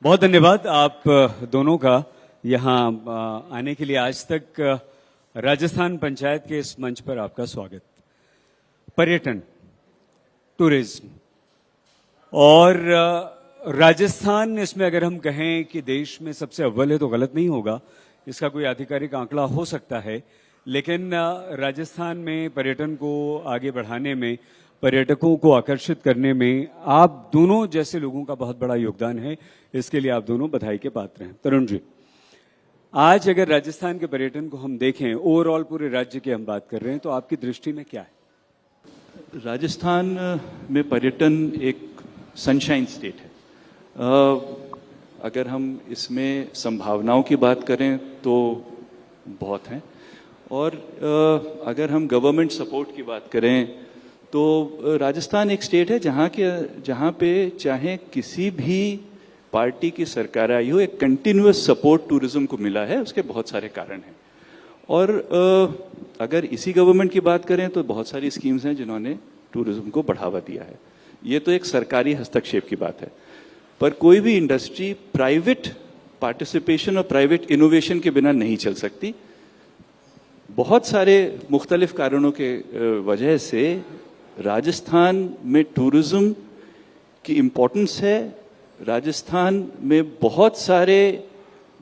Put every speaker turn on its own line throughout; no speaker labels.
बहुत धन्यवाद आप दोनों का यहाँ आने के लिए। आज तक राजस्थान पंचायत के इस मंच पर आपका स्वागत। पर्यटन, टूरिज्म और राजस्थान, इसमें अगर हम कहें कि देश में सबसे अव्वल है तो गलत नहीं होगा। इसका कोई आधिकारिक आंकड़ा हो सकता है, लेकिन राजस्थान में पर्यटन को आगे बढ़ाने में, पर्यटकों को आकर्षित करने में आप दोनों जैसे लोगों का बहुत बड़ा योगदान है। इसके लिए आप दोनों बधाई के पात्र हैं। तरुण जी, आज अगर राजस्थान के पर्यटन को हम देखें, ओवरऑल पूरे राज्य की हम बात कर रहे हैं, तो आपकी दृष्टि में क्या है?
राजस्थान में पर्यटन एक सनशाइन स्टेट है। अगर हम इसमें संभावनाओं की बात करें तो बहुत हैं, और अगर हम गवर्नमेंट सपोर्ट की बात करें तो राजस्थान एक स्टेट है जहाँ पे चाहे किसी भी पार्टी की सरकार आई हो, एक कंटिन्यूअस सपोर्ट टूरिज्म को मिला है। उसके बहुत सारे कारण हैं, और अगर इसी गवर्नमेंट की बात करें तो बहुत सारी स्कीम्स हैं जिन्होंने टूरिज्म को बढ़ावा दिया है। ये तो एक सरकारी हस्तक्षेप की बात है, पर कोई भी इंडस्ट्री प्राइवेट पार्टिसिपेशन और प्राइवेट इनोवेशन के बिना नहीं चल सकती। बहुत सारे मुख्तलिफ कारणों के वजह से राजस्थान में टूरिज्म की इम्पोर्टेंस है। राजस्थान में बहुत सारे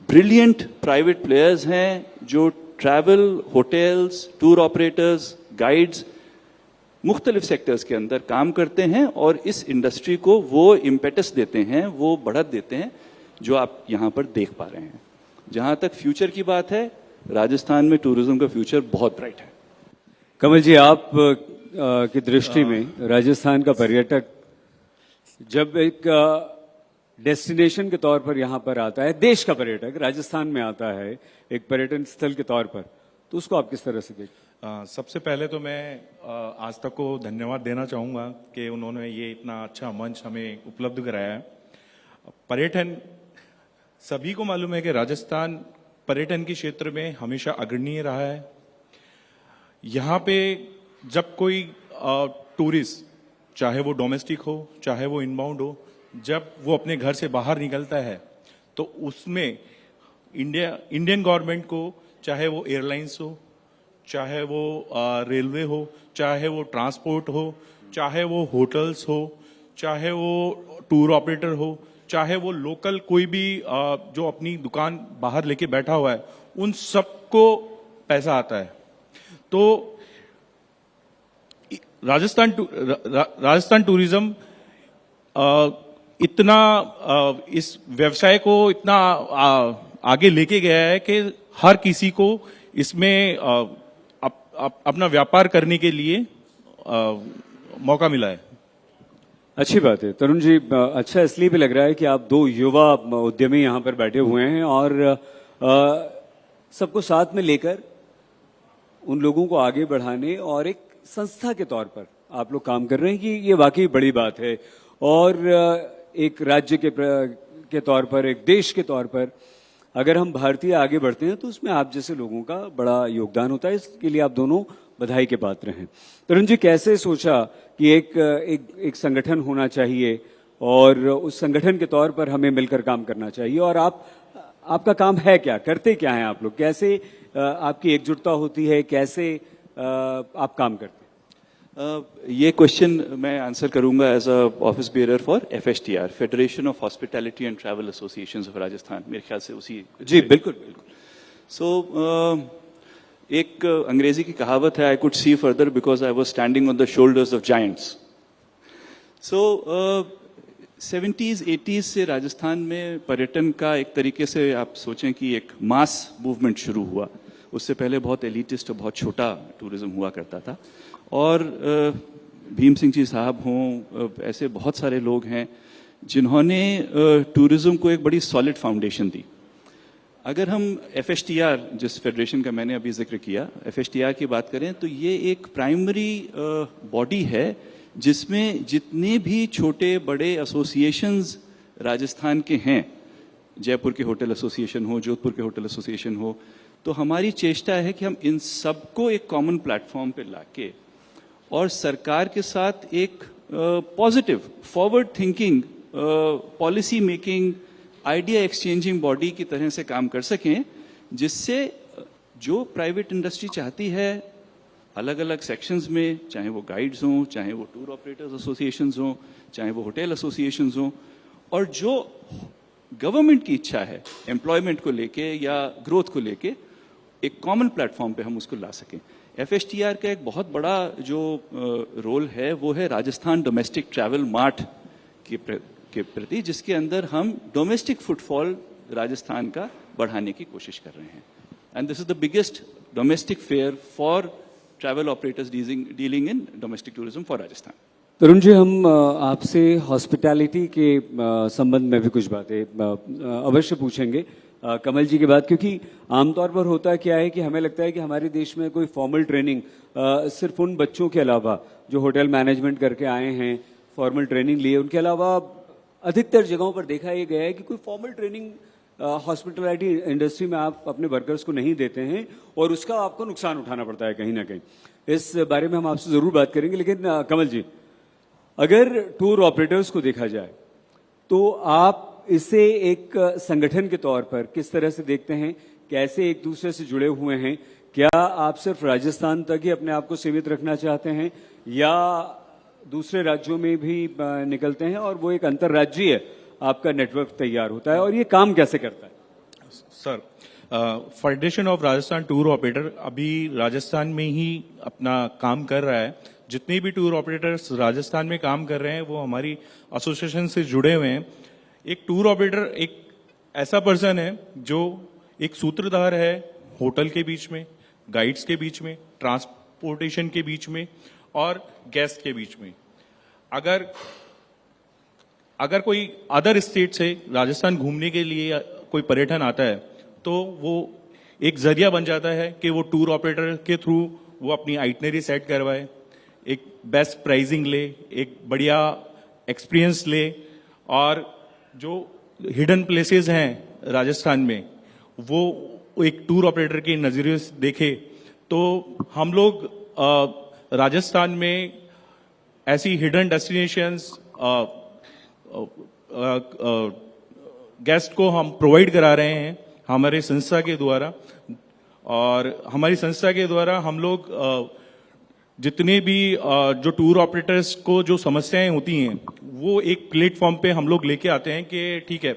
ब्रिलियंट प्राइवेट प्लेयर्स हैं जो travel, hotels, tour operators, guides, मुख्तलिफ सेक्टर्स के अंदर काम करते हैं, और इस इंडस्ट्री को वो इम्पेटस देते हैं, वो बढ़त देते हैं जो आप यहाँ पर देख पा रहे हैं। जहाँ तक फ्यूचर की बात है, राजस्थान में टूरिज्म का फ्यूचर बहुत ब्राइट है।
कमल जी, आप की दृष्टि में राजस्थान का पर्यटक जब एक डेस्टिनेशन के तौर पर यहाँ पर आता है, देश का पर्यटक राजस्थान में आता है एक पर्यटन स्थल के तौर पर, तो उसको आप किस तरह से देखते?
सबसे पहले तो मैं आज तक को धन्यवाद देना चाहूँगा कि उन्होंने ये इतना अच्छा मंच हमें उपलब्ध कराया है। पर्यटन, सभी को मालूम है कि राजस्थान पर्यटन के क्षेत्र में हमेशा अग्रणीय रहा है। यहाँ पे जब कोई टूरिस्ट, चाहे वो डोमेस्टिक हो चाहे वो इनबाउंड हो, जब वो अपने घर से बाहर निकलता है तो उसमें इंडियन गवर्नमेंट को, चाहे वो एयरलाइंस हो, चाहे वो रेलवे हो, चाहे वो ट्रांसपोर्ट हो, चाहे वो होटल्स हो, चाहे वो टूर ऑपरेटर हो, चाहे वो लोकल कोई भी जो अपनी दुकान बाहर लेके बैठा हुआ है, उन सबको पैसा आता है। तो राजस्थान टूरिज्म इतना इस व्यवसाय को इतना आगे लेके गया है कि हर किसी को इसमें अपना व्यापार करने के लिए मौका मिला है।
अच्छी बात है तरुण जी। अच्छा इसलिए भी लग रहा है कि आप दो युवा उद्यमी यहाँ पर बैठे हुए हैं और सबको साथ में लेकर उन लोगों को आगे बढ़ाने और एक संस्था के तौर पर आप लोग काम कर रहे हैं, कि ये वाकई बड़ी बात है। और एक राज्य के तौर पर, एक देश के तौर पर अगर हम भारतीय आगे बढ़ते हैं तो उसमें आप जैसे लोगों का बड़ा योगदान होता है। इसके लिए आप दोनों बधाई के पात्र हैं। तरुण जी, कैसे सोचा कि एक संगठन होना चाहिए और उस संगठन के तौर पर हमें मिलकर काम करना चाहिए, और आपका काम है क्या, करते क्या हैं आप लोग, कैसे आपकी एकजुटता होती है, कैसे आप काम करते हैं?
ये क्वेश्चन मैं आंसर करूंगा as a office bearer for FSTR, federation of hospitality and travel associations of Rajasthan. मेरे ख्याल से उसी।
जी बिल्कुल बिल्कुल।
सो एक अंग्रेजी की कहावत है, I could see further because I was standing on the shoulders of giants. So 70s 80s से राजस्थान में पर्यटन का एक तरीके से आप सोचें कि एक मास मूवमेंट शुरू हुआ। उससे पहले बहुत एलिटिस्ट और बहुत छोटा टूरिज्म हुआ करता था, और भीम सिंह जी साहब हों, ऐसे बहुत सारे लोग हैं जिन्होंने टूरिज्म को एक बड़ी सॉलिड फाउंडेशन दी। अगर हम FSTR, जिस फेडरेशन का मैंने अभी जिक्र किया, FSTR की बात करें तो ये एक प्राइमरी बॉडी है जिसमें जितने भी छोटे बड़े एसोसिएशंस राजस्थान के हैं, जयपुर के होटल एसोसिएशन हो, जोधपुर के होटल एसोसिएशन हो, तो हमारी चेष्टा है कि हम इन सबको एक कॉमन प्लेटफॉर्म पे लाके और सरकार के साथ एक positive, forward thinking policy making idea exchanging body की तरह से काम कर सकें, जिससे जो प्राइवेट इंडस्ट्री चाहती है अलग अलग सेक्शंस में, चाहे वो गाइड्स हों, चाहे वो टूर ऑपरेटर्स एसोसिएशंस हों, चाहे वो होटल एसोसिएशंस हों, और जो गवर्नमेंट की इच्छा है एम्प्लॉयमेंट को लेके या ग्रोथ को लेके, एक कॉमन प्लेटफॉर्म पे हम उसको ला सकें। एफएसटीआर का एक बहुत बड़ा जो रोल है वो है राजस्थान डोमेस्टिक ट्रैवल मार्ट के प्रति, जिसके अंदर हम डोमेस्टिक फुटफॉल राजस्थान का बढ़ाने की कोशिश कर रहे हैं। And this is the biggest domestic fair for travel operators dealing in domestic tourism for Rajasthan.
Tarun ji, हम आपसे हॉस्पिटैलिटी के संबंध में भी कुछ बातें अवश्य पूछेंगे कमल जी के बाद, क्योंकि आमतौर पर होता क्या है कि हमें लगता है कि हमारे देश में कोई फॉर्मल ट्रेनिंग सिर्फ उन बच्चों के अलावा जो होटल मैनेजमेंट करके आए हैं, फॉर्मल ट्रेनिंग लिए, उनके अलावा अधिकतर जगहों पर देखा यह गया है कि कोई फॉर्मल ट्रेनिंग हॉस्पिटैलिटी इंडस्ट्री में आप अपने वर्कर्स को नहीं देते हैं और उसका आपको नुकसान उठाना पड़ता है कहीं ना कहीं। इस बारे में हम आपसे जरूर बात करेंगे, लेकिन कमल जी, अगर टूर ऑपरेटर्स को देखा जाए तो आप इसे एक संगठन के तौर पर किस तरह से देखते हैं, कैसे एक दूसरे से जुड़े हुए हैं? क्या आप सिर्फ राजस्थान तक ही अपने आप को सीमित रखना चाहते हैं या दूसरे राज्यों में भी निकलते हैं और वो एक अंतर्राज्यीय आपका नेटवर्क तैयार होता है, और ये काम कैसे करता है?
Sir, federation of Rajasthan tour operator अभी राजस्थान में ही अपना काम कर रहा है। जितने भी टूर ऑपरेटर्स राजस्थान में काम कर रहे हैं वो हमारी एसोसिएशन से जुड़े हुए हैं। एक टूर ऑपरेटर एक ऐसा पर्सन है जो एक सूत्रधार है होटल के बीच में, गाइड्स के बीच में, ट्रांसपोर्टेशन के बीच में और गेस्ट के बीच में। अगर कोई अदर स्टेट से राजस्थान घूमने के लिए कोई पर्यटन आता है तो वो एक जरिया बन जाता है कि वो टूर ऑपरेटर के थ्रू वो अपनी आइटनरी सेट करवाए, एक बेस्ट प्राइसिंग ले, एक बढ़िया एक्सपीरियंस ले, और जो हिडन प्लेसेस हैं राजस्थान में वो एक टूर ऑपरेटर के नजरिए से देखे। तो हम लोग राजस्थान में ऐसी हिडन डेस्टिनेशंस गेस्ट को हम प्रोवाइड करा रहे हैं हमारे संस्था के द्वारा, और हमारी संस्था के द्वारा हम लोग जितने भी जो टूर ऑपरेटर्स को जो समस्याएं होती हैं वो एक प्लेटफॉर्म पे हम लोग लेके आते हैं कि ठीक है,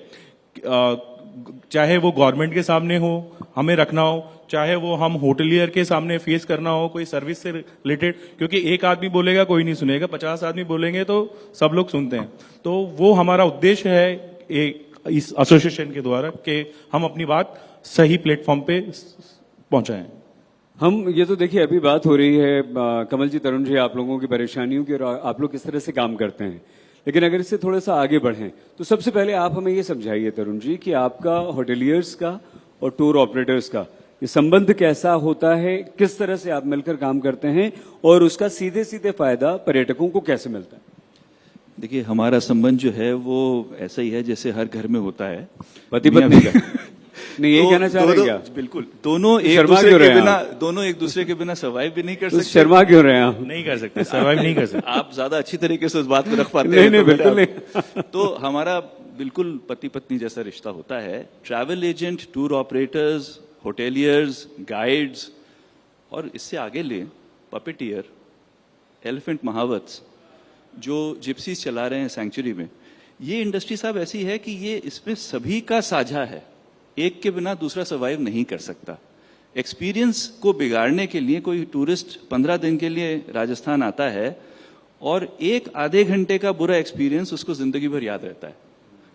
चाहे वो गवर्नमेंट के सामने हो हमें रखना हो, चाहे वो हम होटलियर के सामने फेस करना हो कोई सर्विस से रिलेटेड, क्योंकि एक आदमी बोलेगा कोई नहीं सुनेगा, 50 आदमी बोलेंगे तो सब लोग सुनते हैं। तो वो हमारा उद्देश्य है इस एसोसिएशन के द्वारा कि हम अपनी बात सही प्लेटफॉर्म पे पहुंचाएं।
हम ये तो देखिए अभी बात हो रही है कमल जी, तरुण जी, आप लोगों की परेशानियों की और आप लोग किस तरह से काम करते हैं, लेकिन अगर इससे थोड़ा सा आगे बढ़ें तो सबसे पहले आप हमें ये समझाइए तरुण जी कि आपका होटलियर्स का और टूर ऑपरेटर्स का ये संबंध कैसा होता है, किस तरह से आप मिलकर काम करते हैं और उसका सीधे सीधे फायदा पर्यटकों को कैसे मिलता है?
देखिए, हमारा संबंध जो है वो ऐसा ही है जैसे हर घर में होता है,
पति पत्नी का। नहीं, यही कहना चाह रहे हैं क्या?
बिल्कुल, दोनों एक दूसरे के बिना सर्वाइव भी नहीं कर सकते।
शर्मा क्यों रहे हैं?
नहीं कर सकते, सर्वाइव नहीं कर सकते।
आप ज्यादा अच्छी तरीके से उस बात को रख पाते
हैं। नहीं, बिल्कुल नहीं।
तो हमारा बिल्कुल पति पत्नी जैसा रिश्ता होता है। Travel agent, tour operators, hoteliers, guides, और इससे आगे ले पपेटियर, एलिफेंट महावत्स, जो जिप्सीज चला रहे हैं सैंक्चुरी में, ये इंडस्ट्री साहब ऐसी है कि ये इसमें सभी का साझा है, एक के बिना दूसरा सर्वाइव नहीं कर सकता। एक्सपीरियंस को बिगाड़ने के लिए कोई टूरिस्ट 15 दिन के लिए राजस्थान आता है और एक आधे घंटे का बुरा एक्सपीरियंस उसको जिंदगी भर याद रहता है।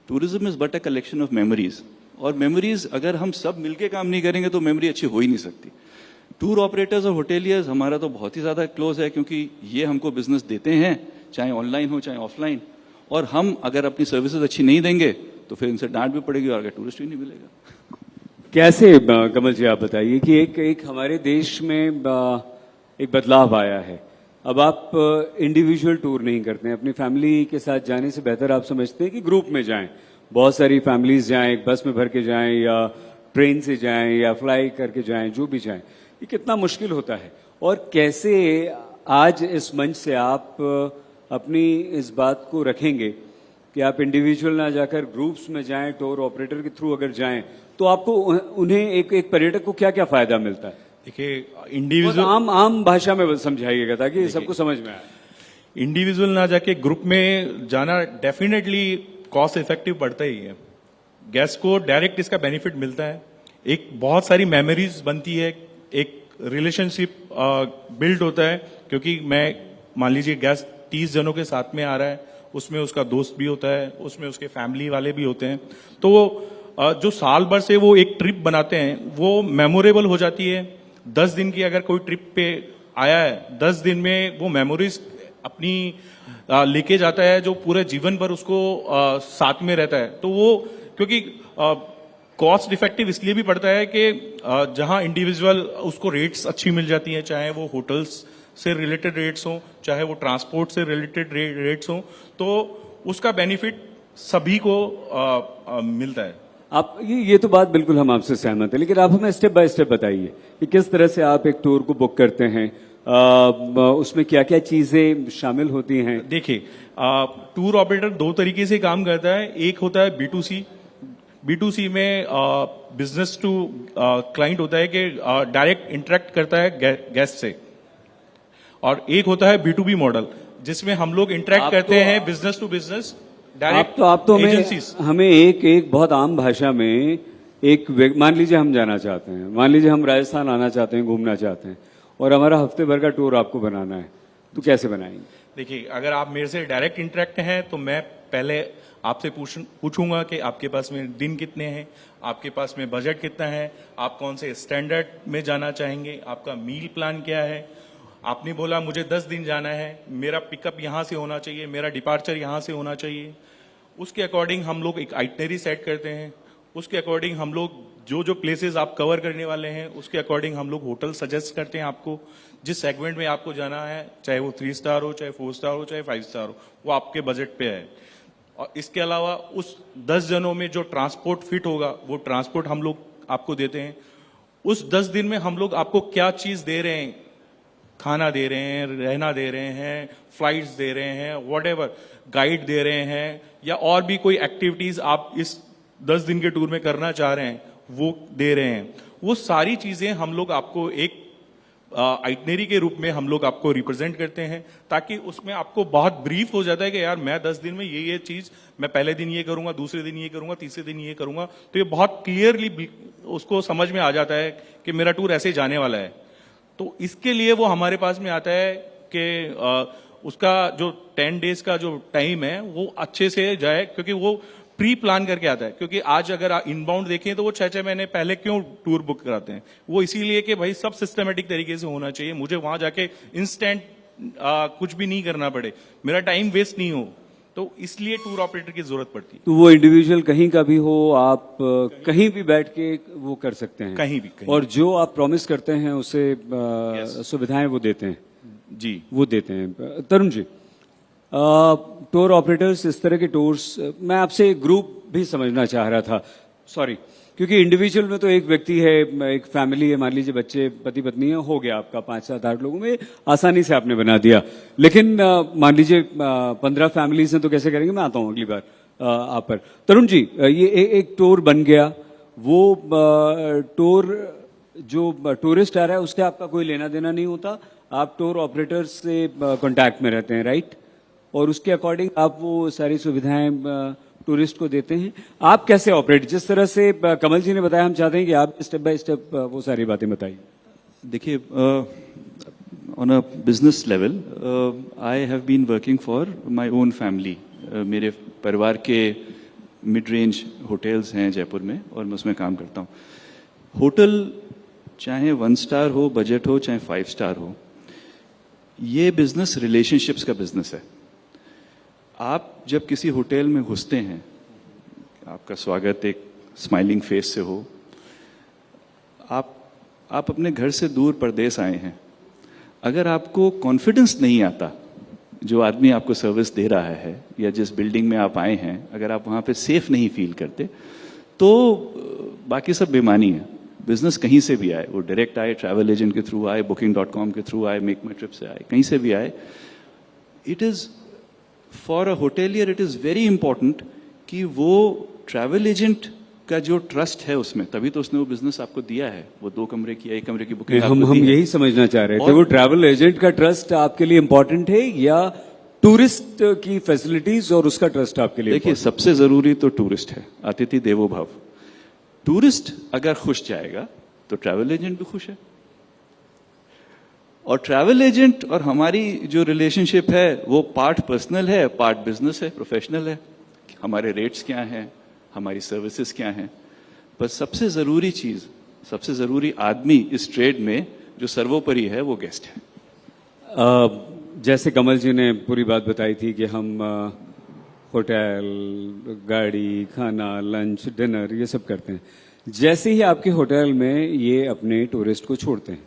Tourism is but a collection of memories, और मेमोरीज अगर हम सब मिलके काम नहीं करेंगे तो मेमोरी अच्छी हो ही नहीं सकती। टूर ऑपरेटर्स और होटेलियर्स हमारा तो बहुत ही ज्यादा क्लोज है, क्योंकि ये हमको बिजनेस देते हैं, चाहे ऑनलाइन हो चाहे ऑफलाइन, और हम अगर अपनी सर्विसेज अच्छी नहीं देंगे तो फिर इनसे डांट भी पड़ेगी और आगे टूरिस्ट भी नहीं मिलेगा।
कैसे कमल जी आप बताइए कि एक हमारे देश में एक बदलाव आया है। अब आप इंडिविजुअल टूर नहीं करते हैं, अपनी फैमिली के साथ जाने से बेहतर आप समझते हैं कि ग्रुप में जाएं, बहुत सारी फैमिलीज जाएं, एक बस में भर के जाएं या ट्रेन से जाएं या फ्लाई करके जाएं, जो भी जाएं, ये कितना मुश्किल होता है, और कैसे आज इस मंच से आप अपनी इस बात को रखेंगे कि आप इंडिविजुअल ना जाकर ग्रुप्स में जाएं, टूर ऑपरेटर के थ्रू अगर जाएं तो आपको उन्हें एक पर्यटक को क्या क्या फायदा मिलता है?
देखिए,
बहुत
इंडिविजुअल
आम भाषा में समझाइएगा ताकि सबको समझ में आए।
इंडिविजुअल ना जाके ग्रुप में जाना डेफिनेटली कॉस्ट इफेक्टिव पड़ता ही है। गेस्ट को डायरेक्ट इसका बेनिफिट मिलता है, एक बहुत सारी मेमोरीज बनती है, एक रिलेशनशिप बिल्ड होता है, क्योंकि मैं मान लीजिए गेस्ट 30 जनों के साथ में आ रहा है, उसमें उसका दोस्त भी होता है, उसमें उसके फैमिली वाले भी होते हैं, तो वो जो साल भर से वो एक ट्रिप बनाते हैं वो मेमोरेबल हो जाती है। 10 दिन की अगर कोई ट्रिप पे आया है, 10 दिन में वो मेमोरीज अपनी लेके जाता है, जो पूरे जीवन भर उसको साथ में रहता है। तो वो क्योंकि कॉस्ट इफेक्टिव इसलिए भी पड़ता है कि जहां इंडिविजुअल उसको रेट्स अच्छी मिल जाती हैं, चाहे वो होटल्स से रिलेटेड रेट्स हों, चाहे वो ट्रांसपोर्ट से रिलेटेड रेट्स हों, तो उसका बेनिफिट सभी को मिलता है।
आप ये तो बात बिल्कुल हम आपसे सहमत है, लेकिन आप हमें स्टेप बाय स्टेप बताइए कि किस तरह से आप एक टूर को बुक करते हैं, उसमें क्या क्या चीजें शामिल होती हैं?
देखिए, टूर ऑपरेटर 2 तरीके से काम करता है। एक होता है B2C। B2C में बिजनेस टू क्लाइंट होता है कि डायरेक्ट इंटरेक्ट करता है गेस्ट से, और एक होता है B2B मॉडल जिसमें हम लोग इंटरेक्ट करते हैं बिजनेस टू बिजनेस डायरेक्ट
आप तो
एजेंसीज।
हमें एक बहुत आम भाषा में मान लीजिए हम जाना चाहते हैं, मान लीजिए हम राजस्थान आना चाहते हैं, घूमना चाहते हैं, और हमारा हफ्ते भर का टूर आपको बनाना है, तो कैसे बनाएंगे?
देखिए, अगर आप मेरे से डायरेक्ट इंटरेक्ट हैं तो मैं पहले आपसे पूछूंगा कि आपके पास में दिन कितने हैं, आपके पास में बजट कितना है, आप कौन से स्टैंडर्ड में जाना चाहेंगे, आपका मील प्लान क्या है। आपने बोला मुझे 10 दिन जाना है, मेरा पिकअप यहां से होना चाहिए, मेरा डिपार्चर यहां से होना चाहिए, उसके अकॉर्डिंग हम लोग एक आइटनरी सेट करते हैं। उसके अकॉर्डिंग हम लोग जो जो प्लेसेस आप कवर करने वाले हैं उसके अकॉर्डिंग हम लोग होटल सजेस्ट करते हैं आपको, जिस सेगमेंट में आपको जाना है, चाहे वो 3 स्टार हो, चाहे 4 स्टार हो, चाहे 5 स्टार हो, वो आपके बजट पे है। और इसके अलावा उस 10 जनों में जो ट्रांसपोर्ट फिट होगा वो ट्रांसपोर्ट हम लोग आपको देते हैं। उस 10 दिन में हम लोग आपको क्या चीज दे रहे हैं, खाना दे रहे हैं, रहना दे रहे हैं, फ्लाइट्स दे रहे हैं, व्हाटएवर, गाइड दे रहे हैं, या और भी कोई एक्टिविटीज आप इस 10 दिन के टूर में करना चाह रहे हैं वो दे रहे हैं। वो सारी चीजें हम लोग आपको एक आइटनरी के रूप में हम लोग आपको रिप्रेजेंट करते हैं, ताकि उसमें आपको बहुत ब्रीफ हो जाता है कि यार मैं 10 दिन में ये चीज, मैं पहले दिन ये करूंगा, दूसरे दिन ये करूंगा, तीसरे दिन ये करूंगा, तो ये बहुत क्लियरली उसको समझ में आ जाता है कि मेरा टूर ऐसे जाने वाला है। तो इसके लिए वो हमारे पास में आता है कि उसका जो 10 डेज का जो टाइम है वो अच्छे से जाए, क्योंकि वो प्री प्लान करके आता है। क्योंकि आज अगर आप इनबाउंड देखें तो वो 6-6 महीने पहले क्यों टूर बुक कराते हैं, वो इसीलिए कि भाई सब सिस्टमेटिक तरीके से होना चाहिए, मुझे वहां जाके इंस्टेंट कुछ भी नहीं करना पड़े, मेरा टाइम वेस्ट नहीं हो, तो इसलिए टूर ऑपरेटर की जरूरत पड़ती है।
तो वो इंडिविजुअल कहीं का भी हो, आप कहीं भी बैठ के वो कर सकते हैं,
कहीं भी,
और जो आप प्रॉमिस करते हैं उसे सुविधाएं वो देते हैं
जी,
वो देते हैं। तरुण जी, टूर ऑपरेटर्स, इस तरह के टूर्स, मैं आपसे ग्रुप भी समझना चाह रहा था, सॉरी, क्योंकि इंडिविजुअल में तो एक व्यक्ति है, एक फैमिली है, मान लीजिए बच्चे, पति पत्नी है, हो गया आपका 5-7-8 लोगों में, आसानी से आपने बना दिया। लेकिन मान लीजिए 15 फैमिलीज हैं, तो कैसे करेंगे? मैं आता हूं अगली बार आप पर। तरुण जी, ये एक टूर बन गया, वो टूर जो टूरिस्ट आ रहा है उसके आपका कोई लेना देना नहीं होता, आप टूर ऑपरेटर्स से कांटेक्ट में रहते हैं, राइट? और उसके अकॉर्डिंग आप वो सारी सुविधाएं टूरिस्ट को देते हैं। आप कैसे ऑपरेट, जिस तरह से कमल जी ने बताया, हम चाहते हैं कि आप स्टेप बाय स्टेप वो सारी बातें बताइए।
देखिए, on a business level I have been working for my own family. मेरे परिवार के मिड रेंज होटल्स हैं जयपुर में और मैं उसमें काम करता हूँ। होटल चाहे 1 स्टार हो, बजट हो, चाहे 5 स्टार हो, ये बिजनेस रिलेशनशिप्स का बिजनेस है। आप जब किसी होटल में घुसते हैं, आपका स्वागत एक स्माइलिंग फेस से हो, आप अपने घर से दूर परदेश आए हैं, अगर आपको कॉन्फिडेंस नहीं आता, जो आदमी आपको सर्विस दे रहा है या जिस बिल्डिंग में आप आए हैं, अगर आप वहां पे सेफ नहीं फील करते, तो बाकी सब बेमानी है। बिजनेस कहीं से भी आए, वो डायरेक्ट आए, ट्रैवल एजेंट के थ्रू आए, booking.com के थ्रू आए, मेक माई ट्रिप से आए, कहीं से भी आए, it is for a hotelier it is very important कि वो ट्रैवल एजेंट का जो ट्रस्ट है उसमें, तभी तो उसने वो बिजनेस आपको दिया है, वो 2 कमरे की या 1 कमरे की बुकिंग
हम यही समझना चाह रहे थे, वो ट्रैवल एजेंट का ट्रस्ट आपके लिए इंपॉर्टेंट है या टूरिस्ट की फैसिलिटीज और उसका ट्रस्ट आपके लिए?
देखिए, सबसे जरूरी तो टूरिस्ट है, अतिथि देवो भव। टूरिस्ट अगर खुश जाएगा तो ट्रैवल एजेंट भी खुश है। और ट्रैवल एजेंट और हमारी जो रिलेशनशिप है वो पार्ट पर्सनल है, पार्ट बिजनेस है, प्रोफेशनल है। हमारे रेट्स क्या हैं, हमारी सर्विसेज क्या हैं, पर सबसे जरूरी चीज, सबसे जरूरी आदमी इस ट्रेड में जो सर्वोपरि है वो गेस्ट है।
जैसे कमल जी ने पूरी बात बताई थी कि हम होटल, गाड़ी, खाना, लंच, डिनर ये सब करते हैं। जैसे ही आपके होटल में ये अपने टूरिस्ट को छोड़ते हैं,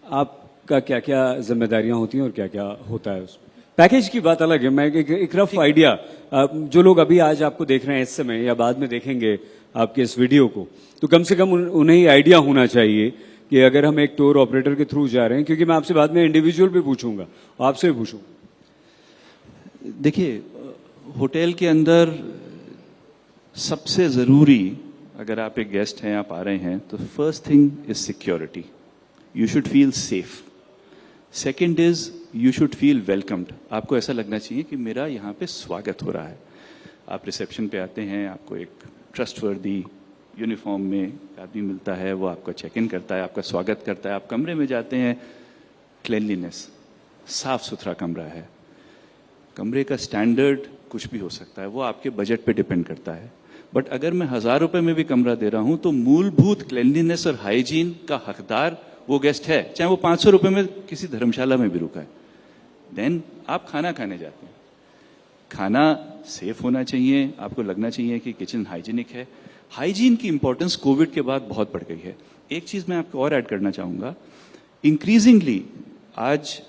आपका क्या क्या जिम्मेदारियां होती हैं और क्या क्या होता है उसमें? पैकेज की बात अलग है, मैं एक रफ आइडिया, जो लोग अभी आज आपको देख रहे हैं इस समय या बाद में देखेंगे आपके इस वीडियो को, तो कम से कम उन्हें आइडिया होना चाहिए कि अगर हम एक टूर ऑपरेटर के थ्रू जा रहे हैं, क्योंकि मैं आपसे बाद में इंडिविजुअल भी पूछूंगा, आपसे भी पूछूंगा।
देखिए, होटल के अंदर सबसे जरूरी, अगर आप एक गेस्ट हैं, आप आ रहे हैं, तो first thing is security. You should feel safe. Second is you should feel welcomed. आपको ऐसा लगना चाहिए कि मेरा यहाँ पे स्वागत हो रहा है। आप रिसेप्शन पे आते हैं, आपको एक ट्रस्टवर्दी यूनिफॉर्म में आदमी मिलता है, वो आपका चेक इन करता है, आपका स्वागत करता है। आप कमरे में जाते हैं, क्लीनलीनेस, साफ सुथरा कमरा है। कमरे का स्टैंडर्ड कुछ भी हो सकता है, वो आपके बजट पे डिपेंड करता है। बट अगर मैं 1000 रुपए में भी कमरा दे रहा हूं तो मूलभूत क्लीनलीनेस और हाइजीन का हकदार वो गेस्ट है, चाहे वो 500 रुपए में किसी धर्मशाला में भी रुका है। देन आप खाना खाने जाते हैं, खाना सेफ होना चाहिए, आपको लगना चाहिए कि किचन हाइजीनिक है। हाइजीन की इंपॉर्टेंस कोविड के बाद बहुत बढ़ गई है। एक चीज मैं आपको और ऐड करना चाहूंगा, इंक्रीजिंगली आज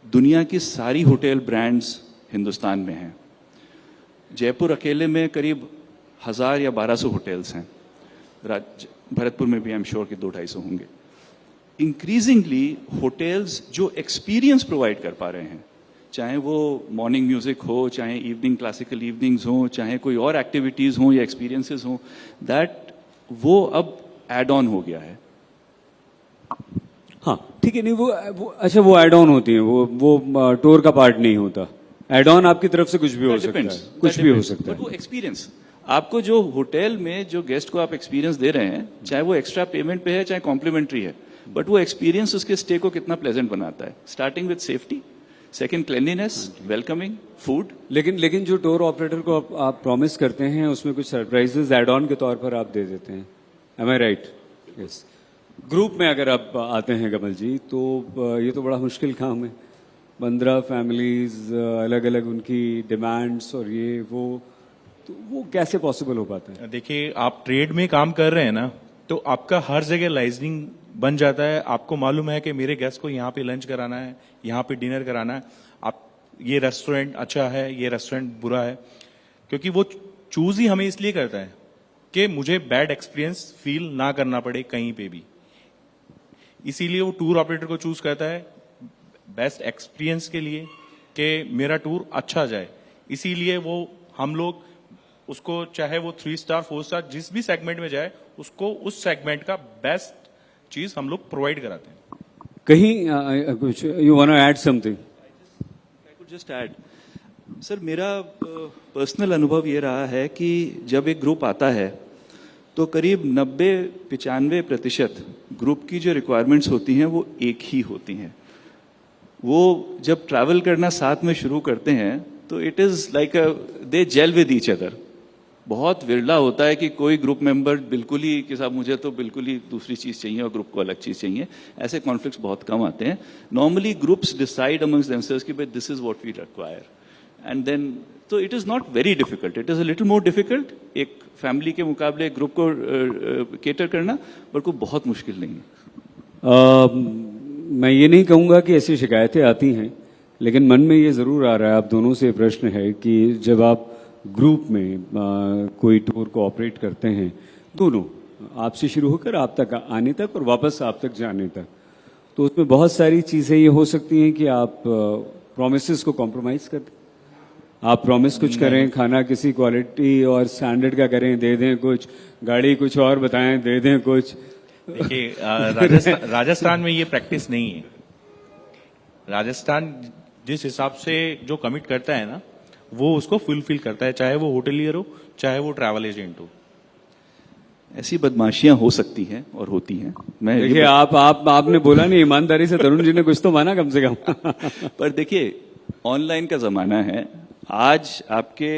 दुनिया की सारी होटल ब्रांड्स हिंदुस्तान में हैं। जयपुर अकेले में करीब 1000 या 1200 होटल्स हैं, भरतपुर में भी आई एम श्योर कि 200-250 होंगे। इंक्रीजिंगली होटल्स जो एक्सपीरियंस प्रोवाइड कर पा रहे हैं, चाहे वो मॉर्निंग म्यूजिक हो, चाहे इवनिंग क्लासिकल इवनिंग्स हो, चाहे कोई और एक्टिविटीज हो या एक्सपीरियंसेस हो, दैट वो अब एड ऑन हो गया है।
हाँ ठीक है, नहीं वो अच्छा वो एड ऑन होती है, वो टूर का पार्ट नहीं होता। एड ऑन आपकी तरफ से कुछ भी हो सकता है, कुछ भी हो सकता है।
वो एक्सपीरियंस, आपको जो होटल में जो गेस्ट को आप एक्सपीरियंस दे रहे हैं, चाहे वो एक्स्ट्रा पेमेंट पे है चाहे कॉम्प्लीमेंट्री है, बट वो एक्सपीरियंस उसके स्टे को कितना प्लेजेंट बनाता है। Starting with safety, second cleanliness, welcoming, food.
लेकिन जो टूर ऑपरेटर को आप प्रॉमिस करते हैं उसमें कुछ सरप्राइजेस एड ऑन के तौर पर आप दे देते हैं, एम आई राइट? यस। ग्रुप में अगर आप आते हैं कमल जी, तो ये तो बड़ा मुश्किल काम है। 15 फैमिलीज, अलग अलग उनकी डिमांड्स और ये वो, तो वो कैसे पॉसिबल हो पाता है?
देखिए, आप ट्रेड में काम कर रहे हैं ना, तो आपका हर जगह लाइजनिंग बन जाता है। आपको मालूम है कि मेरे गेस्ट को यहाँ पे लंच कराना है, यहाँ पे डिनर कराना है, आप ये रेस्टोरेंट अच्छा है, ये रेस्टोरेंट बुरा है, क्योंकि वो चूज ही हमें इसलिए करता है कि मुझे बैड एक्सपीरियंस फील ना करना पड़े कहीं पे भी। इसीलिए वो टूर ऑपरेटर को चूज करता है बेस्ट एक्सपीरियंस के लिए, कि मेरा टूर अच्छा जाए। इसीलिए वो हम लोग उसको, चाहे वो 3 स्टार 4 स्टार जिस भी सेगमेंट में जाए, उसको उस सेगमेंट का बेस्ट चीज हम लोग प्रोवाइड कराते हैं।
कहीं कुछ you want to add something?
I could just add sir, मेरा पर्सनल अनुभव ये रहा है कि जब एक ग्रुप आता है तो करीब 90-95% ग्रुप की जो रिक्वायरमेंट्स होती हैं वो एक ही होती हैं। वो जब ट्रैवल करना साथ में शुरू करते हैं तो it is like they gel with each other. बहुत विरला होता है कि कोई ग्रुप मेंबर बिल्कुल ही कि साहब मुझे तो बिल्कुल ही दूसरी चीज चाहिए और ग्रुप को अलग चीज चाहिए। ऐसे कॉन्फ्लिक्ट्स बहुत कम आते हैं। Normally groups decide amongst themselves कि भाई this is what we require, and then तो it is not very difficult, it is a little more difficult एक फैमिली के मुकाबले एक ग्रुप को केटर करना, पर कोई बहुत मुश्किल नहीं है।
मैं ये नहीं कहूंगा कि ऐसी शिकायतें आती हैं, लेकिन मन में ये जरूर आ रहा है, आप दोनों से प्रश्न है कि जब आप ग्रुप में कोई टूर को ऑपरेट करते हैं, दोनों आपसे शुरू होकर आप तक आने तक और वापस आप तक जाने तक, तो उसमें बहुत सारी चीजें ये हो सकती हैं कि आप प्रॉमिसेस को कॉम्प्रोमाइज कर दें। आप प्रॉमिस कुछ करें, खाना किसी क्वालिटी और स्टैंडर्ड का करें, दे दें कुछ, गाड़ी कुछ और बताएं, दे दें कुछ।
देखिए राजस्थान में ये प्रैक्टिस नहीं है। राजस्थान जिस हिसाब से जो कमिट करता है ना, वो उसको फुलफिल करता है, चाहे वो होटलियर हो, चाहे वो ट्रैवल एजेंट हो।
ऐसी बदमाशियां हो सकती हैं और होती हैं। मैं ये
देखिए आपने बोला नहीं, ईमानदारी से तरुण जी ने कुछ तो माना कम से कम।
पर देखिए, ऑनलाइन का जमाना है। आज आपके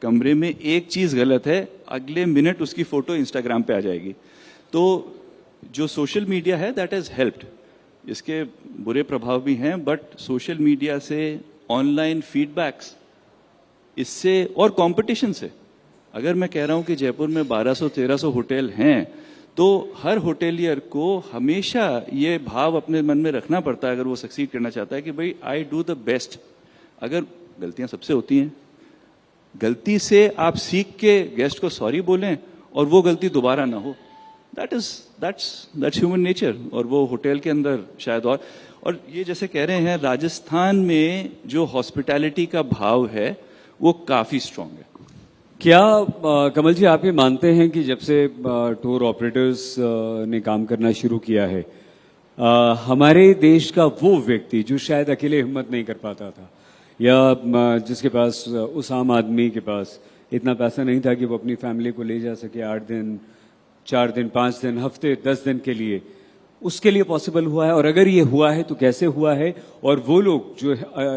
कमरे में एक चीज गलत है, अगले मिनट उसकी फोटो इंस्टाग्राम पे आ जाएगी। तो जो सोशल मीडिया है दैट हैज हेल्प्ड। इसके बुरे प्रभाव भी हैं, बट सोशल मीडिया से, ऑनलाइन फीडबैक्स, इससे और कंपटीशन से, अगर मैं कह रहा हूं कि जयपुर में 1200-1300 होटल हैं, तो हर होटेलियर को हमेशा ये भाव अपने मन में रखना पड़ता है, अगर वो सक्सीड करना चाहता है, कि भाई आई डू द बेस्ट। अगर गलतियां सबसे होती हैं, गलती से आप सीख के गेस्ट को सॉरी बोलें और वो गलती दोबारा ना हो, दैट्स ह्यूमन नेचर। और वो होटल के अंदर शायद और ये जैसे कह रहे हैं, राजस्थान में जो हॉस्पिटैलिटी का भाव है वो काफी स्ट्रांग है।
क्या कमल जी आप ये मानते हैं कि जब से टूर ऑपरेटर्स ने काम करना शुरू किया है, हमारे देश का वो व्यक्ति जो शायद अकेले हिम्मत नहीं कर पाता था, या जिसके पास, उस आम आदमी के पास इतना पैसा नहीं था कि वो अपनी फैमिली को ले जा सके 8 दिन, 4 दिन, 5 दिन, हफ्ते, 10 दिन के लिए, उसके लिए पॉसिबल हुआ है? और अगर ये हुआ है तो कैसे हुआ है? और वो लोग जो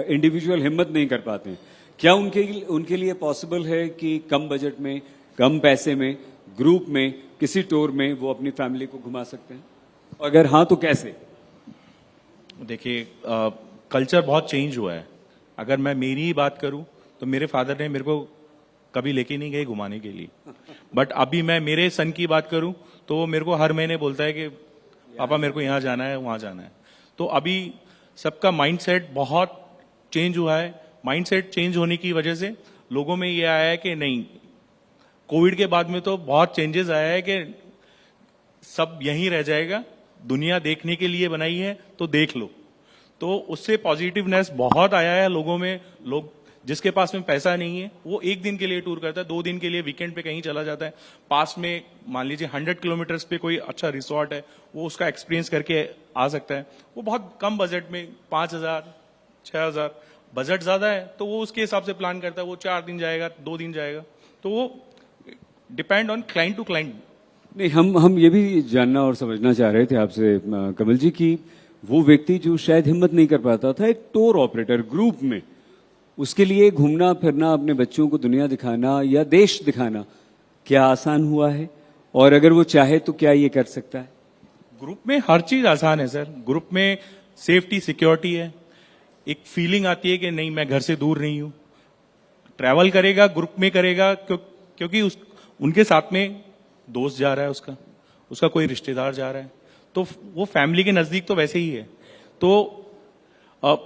इंडिविजुअल हिम्मत नहीं कर पाते हैं, क्या उनके लिए पॉसिबल है कि कम बजट में, कम पैसे में, ग्रुप में, किसी टूर में वो अपनी फैमिली को घुमा सकते हैं? अगर हाँ तो कैसे?
देखिए कल्चर बहुत चेंज हुआ है। अगर मैं मेरी ही बात करूं तो मेरे फादर ने मेरे को कभी लेके नहीं गए घुमाने के लिए, बट अभी मैं मेरे सन की बात करूं तो वो मेरे को हर महीने बोलता है कि पापा मेरे को यहाँ जाना है, वहां जाना है। तो अभी सबका माइंडसेट बहुत चेंज हुआ है। माइंडसेट चेंज होने की वजह से लोगों में ये आया है कि नहीं, कोविड के बाद में तो बहुत चेंजेस आया है कि सब यहीं रह जाएगा, दुनिया देखने के लिए बनाई है तो देख लो। तो उससे पॉजिटिवनेस बहुत आया है लोगों में। लोग जिसके पास में पैसा नहीं है वो 1 दिन के लिए टूर करता है, 2 दिन के लिए वीकेंड पे कहीं चला जाता है। पास में मान लीजिए 100 किलोमीटर्स पे कोई अच्छा रिसोर्ट है, वो उसका एक्सपीरियंस करके आ सकता है। वो बहुत कम बजट में 5,000, 6,000, बजट ज्यादा है तो वो उसके हिसाब से प्लान करता है। वो 4 दिन जाएगा, 2 दिन जाएगा। तो वो depend on client to client.
नहीं, हम ये भी जानना और समझना चाह रहे थे आपसे कमल जी कि वो व्यक्ति जो शायद हिम्मत नहीं कर पाता था एक टूर ऑपरेटर ग्रुप में, उसके लिए घूमना फिरना, अपने बच्चों को दुनिया दिखाना या देश दिखाना क्या आसान हुआ है? और अगर वो चाहे तो क्या ये कर सकता है?
ग्रुप में हर चीज आसान है सर। ग्रुप में सेफ्टी, सिक्योरिटी है, एक फीलिंग आती है कि नहीं मैं घर से दूर नहीं हूं। ट्रैवल करेगा, ग्रुप में करेगा, क्योंकि उनके साथ में दोस्त जा रहा है, उसका कोई रिश्तेदार जा रहा है, तो वो फैमिली के नजदीक तो वैसे ही है। तो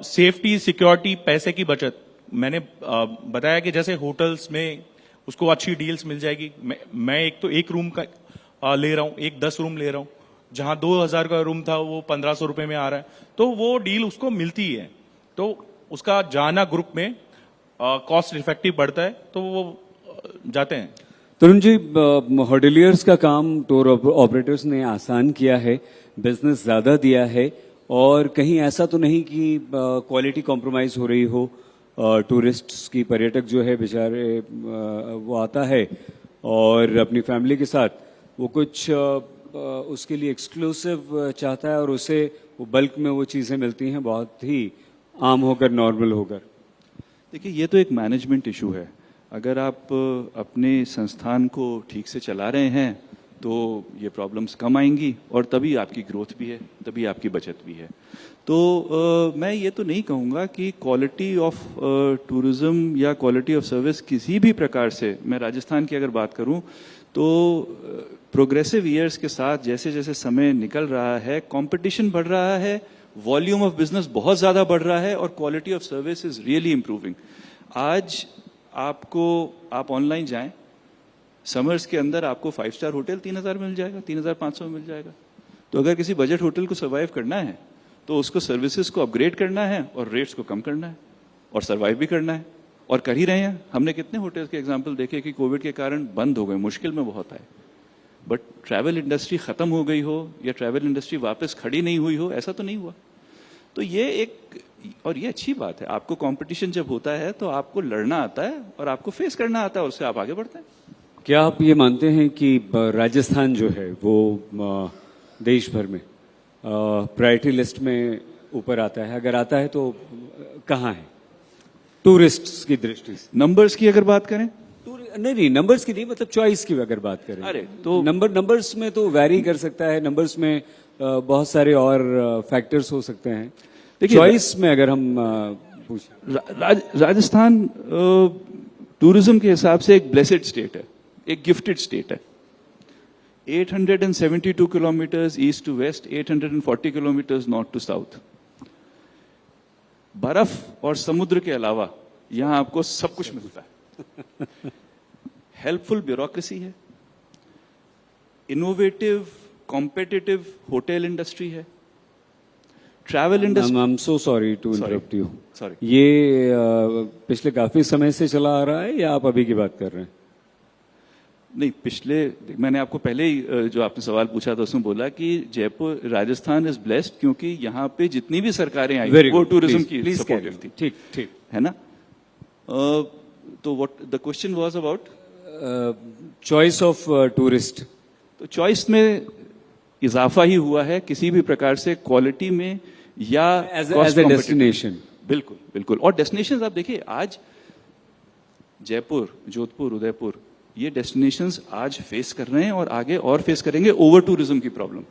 सेफ्टी, सिक्योरिटी, पैसे की बचत, मैंने बताया कि जैसे होटल्स में उसको अच्छी डील्स मिल जाएगी। मैं एक तो एक रूम का ले रहा हूं, एक 10 रूम ले रहा हूं, जहां 2,000 का रूम था वो 1,500 रुपए में आ रहा है, तो वो डील उसको मिलती है। तो उसका जाना ग्रुप में कॉस्ट इफेक्टिव बढ़ता है, तो वो जाते हैं।
तरुण जी, होटलियर्स का काम टूर ऑपरेटर्स ने आसान किया है, बिजनेस ज्यादा दिया है, और कहीं ऐसा तो नहीं कि क्वालिटी कॉम्प्रोमाइज हो रही हो? टूरिस्ट्स की, पर्यटक जो है बेचारे, वो आता है और अपनी फैमिली के साथ वो कुछ उसके लिए एक्सक्लूसिव चाहता है, और उसे वो बल्क में वो चीजें मिलती हैं बहुत ही आम होकर, नॉर्मल होकर।
देखिए, ये तो एक मैनेजमेंट इशू है। अगर आप अपने संस्थान को ठीक से चला रहे हैं तो ये प्रॉब्लम्स कम आएंगी, और तभी आपकी ग्रोथ भी है, तभी आपकी बचत भी है। तो मैं ये तो नहीं कहूँगा कि क्वालिटी ऑफ टूरिज्म या क्वालिटी ऑफ सर्विस किसी भी प्रकार से, मैं राजस्थान की अगर बात करूँ तो प्रोग्रेसिव ईयर्स के साथ जैसे जैसे समय निकल रहा है, कंपटीशन बढ़ रहा है, वॉल्यूम ऑफ बिजनेस बहुत ज्यादा बढ़ रहा है, और quality of service is really improving. आज आप ऑनलाइन जाएं, समर्स के अंदर आपको 5 स्टार होटल 3,000 मिल जाएगा, 3,500 मिल जाएगा। तो अगर किसी बजट होटल को सर्वाइव करना है तो उसको सर्विसेज को अपग्रेड करना है और रेट्स को कम करना है, और सर्वाइव भी करना है, और कर ही रहे हैं। हमने कितने होटल्स के एग्जाम्पल देखे कि कोविड के कारण बंद हो गए, मुश्किल में बहुत आए, बट ट्रैवल इंडस्ट्री खत्म हो गई हो या ट्रैवल इंडस्ट्री वापस खड़ी नहीं हुई हो, ऐसा तो नहीं हुआ। तो ये एक, और ये अच्छी बात है, आपको कंपटीशन जब होता है तो आपको लड़ना आता है और आपको फेस करना आता है, उससे आप आगे बढ़ते हैं।
क्या आप ये मानते हैं कि राजस्थान जो है वो देश भर में प्रायोरिटी लिस्ट में ऊपर आता है? अगर आता है तो कहाँ है टूरिस्ट्स की दृष्टि से?
नंबर्स की अगर बात करें,
नहीं नंबर्स की नहीं, मतलब चॉइस की अगर बात करें,
अरे तो
नंबर्स में तो वैरी कर सकता है, नंबर्स में बहुत सारे और फैक्टर्स हो सकते हैं।
देखिए,
चॉइस में अगर हम पूछें,
राजस्थान टूरिज्म के हिसाब से एक ब्लेसेड स्टेट है, एक गिफ्टेड स्टेट है। 872 kilometres east to west, 840 kilometres north to south. बर्फ और समुद्र के अलावा यहां आपको सब कुछ मिलता है। हेल्पफुल ब्यूरोक्रेसी है, इनोवेटिव कॉम्पिटिटिव होटल इंडस्ट्री है, travel industry.
I am so sorry to interrupt you.
Sorry,
ये पिछले काफी समय से चला आ रहा है या आप अभी की बात कर रहे हैं?
नहीं, पिछले, मैंने आपको पहले ही जो आपने सवाल पूछा था उसमें बोला कि जयपुर, राजस्थान इज ब्लेस्ड क्योंकि यहाँ पे जितनी भी सरकारें आई वो टूरिज्म की सपोर्टिव थी।
ठीक ठीक
है ना। तो what the question was about
choice of tourist.
तो चॉइस में इजाफा ही हुआ है किसी भी प्रकार से, क्वालिटी में या
एज ए डेस्टिनेशन।
बिल्कुल बिल्कुल। और डेस्टिनेशंस आप देखिए, आज जयपुर, जोधपुर, उदयपुर, ये डेस्टिनेशंस आज फेस कर रहे हैं और आगे और फेस करेंगे ओवर टूरिज्म की प्रॉब्लम।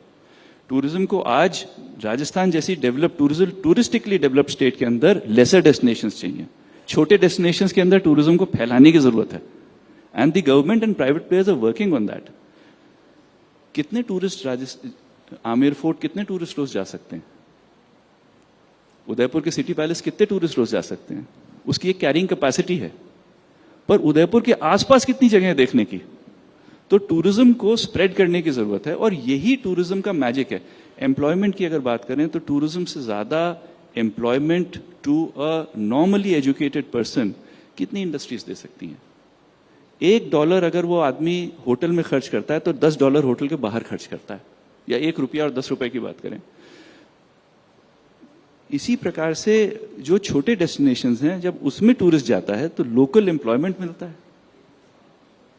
टूरिज्म को आज राजस्थान जैसी डेवलप टूरिस्टिकली डेवलप्ड स्टेट के अंदर लेसर डेस्टिनेशंस चाहिए। छोटे डेस्टिनेशंस के अंदर टूरिज्म को फैलाने की जरूरत है, and the government and private players are working on that. कितने टूरिस्ट आमेर फोर्ट कितने टूरिस्ट रोज जा सकते हैं? उदयपुर के सिटी पैलेस कितने टूरिस्ट रोज जा सकते हैं? उसकी एक कैरिंग कैपेसिटी है। पर उदयपुर के आसपास कितनी जगह है देखने की? तो टूरिज्म को स्प्रेड करने की जरूरत है, और यही टूरिज्म का मैजिक है। एम्प्लॉयमेंट की अगर बात करें तो टूरिज्म से ज्यादा employment to a normally educated person कितनी इंडस्ट्रीज दे सकती हैं? $1 अगर वो आदमी होटल में खर्च करता है तो $10 होटल के बाहर खर्च करता है, या ₹1 और ₹10 की बात करें। इसी प्रकार से जो छोटे डेस्टिनेशंस हैं, जब उसमें टूरिस्ट जाता है तो लोकल एम्प्लॉयमेंट मिलता है।